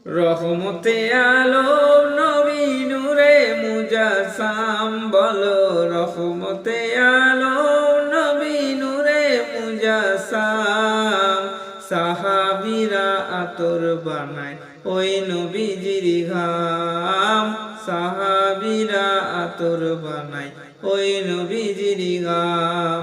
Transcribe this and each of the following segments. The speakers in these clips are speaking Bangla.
রহমতে আলম নবী নূরে মুজাসাম বলো রহমতে আলম নবী নূরে মুজাসাম সাহাবীরা আতর বানায় ওই নবীজির ঘাম সাহাবীরা আতর বানায় ওই নবীজির ঘাম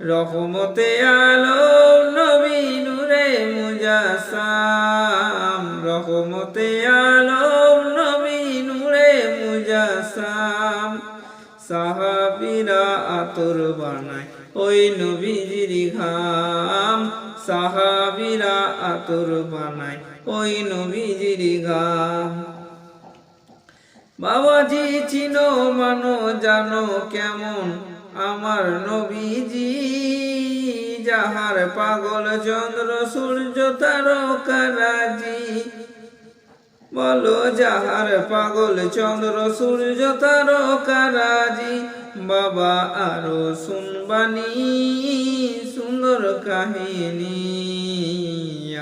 রহমতে আলম নবী নূরে মুজাসাম রহমতে আলম নবী নূরে মুজাসাম সাহাবীরা আতর বানায় ওই নবীজির ঘাম সাহাবীরা আতর বানায় ওই নবীজির ঘাম বাবাজি চিনো মানো জানো কেমন আমার নবীজি যাহার পাগল চন্দ্র সূর্য তারকারাজি বলো যাহার পাগল চন্দ্র সূর্য তারকারাজি বাবা আরো শুনবানি সুন্দর কাহিনী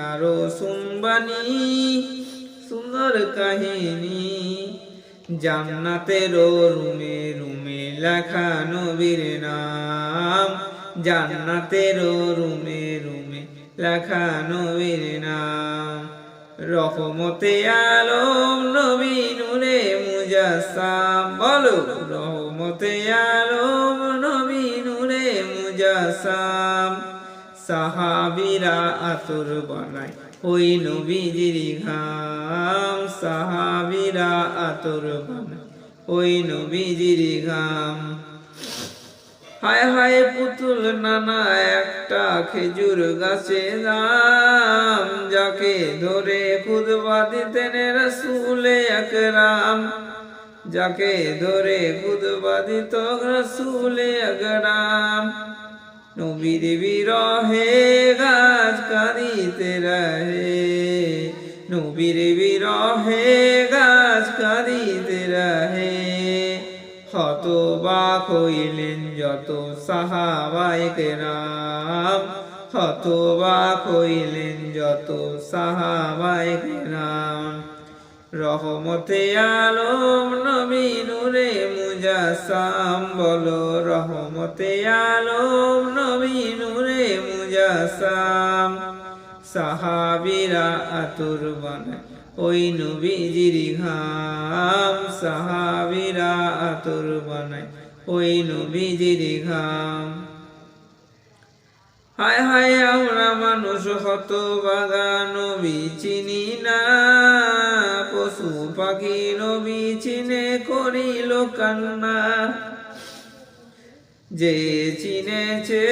আরো শুনবানি সুন্দর কাহিনী জান্নাতের রুমে রুমে লেখা নবীর নাম জান্নাতের রুমে রুমে লেখা নবীর নাম রহমতে আলম নবী নূরে মুজাসাম বলো রহমতে আলম নবী নূরে মুজাসাম সাহাবীরা আতর বানায় ওই নবীজির ঘাম সাহাবীরা আতর বানায় ওই নবীজির ঘাম হায় হায় পুতুল নানা একটা খেজুর গাছে দাম যাকে ধরে খুদবা দিতেন রাসূলে আকরাম যাকে ধরে খুদবা দিত রাসূলে আকরাম নবীর বিরহে গাছ কাঁদিতে রহে নবীর বিরহে গাছ কাঁদিতে রহে হতবাক হইলেন যত সাহাবায়ে কেরাম হতবাক হইলেন যত সাহাবায়ে কেরাম রহমতে আলম নবী নূরে মুজাসাম বলো রহমতে আলম নবী নূরে মুজাসাম সাহাবীরা আতর বানায় ওই নবীজির ঘাম সাহাবীরা আতর বানায় ওই নবীজির ঘাম হায় হায় আমরা মানুষ হতভাগা নবী চিনি না পশু পাখি নবী চিনে করিল কান্না যে চিনেছে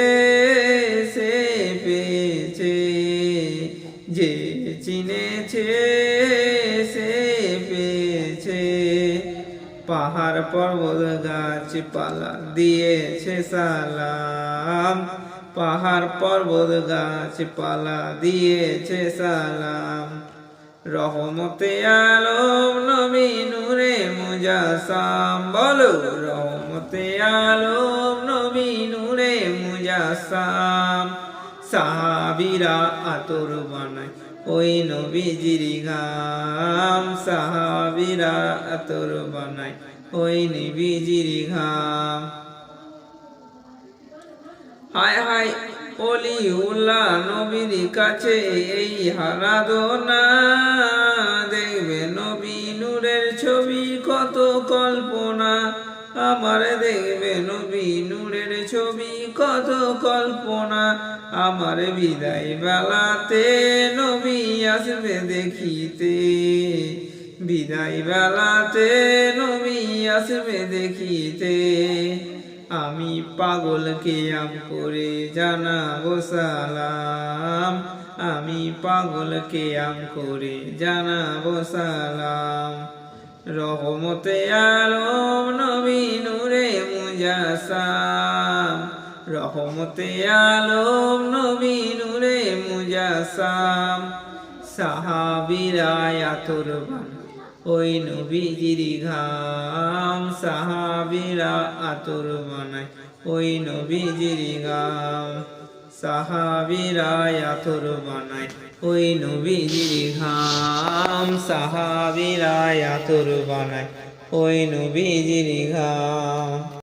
সে পেয়েছে যে চিনেছে সে পেয়েছে পাহাড় পর্বত গাছপালা দিয়েছে সালাম পাহাড় পর্বত গাছপালা দিয়েছে সালাম রহমতে আলম নবী নূরে মুজাসাম বলো রহমতে আলম নবী নূরে মুজাসাম সাহাবীরা আতর বানায় ওই নবীজির ঘাম সাহাবীরা আতর বানায় ওই নবীজির ঘাম হায় হায় ওলিউল্লাহ নবীর কাছে এই হারাধনা দেখবে নবী নূরের ছবি কত কল্পনা আমার দেখবে নবী নূরের ছবি কত কল্পনা আমার বিদায় বেলাতে নবী আসবে দেখিতে বিদায় বেলাতে নবী আসবে দেখিতে আমি পাগলকে আম করে জানাবো সালাম আমি পাগলকে আম করে জানাবো সালাম রহমতে আলম নবী নূরে মুজাসাম রহমতে আলম নবী নূরে মুজাসাম সাহাবীরা আতর বানায় ওই নবীজির ঘাম সাহাবীরা আতর বানায় ওই নবীজির ঘাম সাহাবীরা আতর বানায় ওই নবীজির ঘাম সাহাবীরা আতর বানায় ওই নবীজির ঘাম।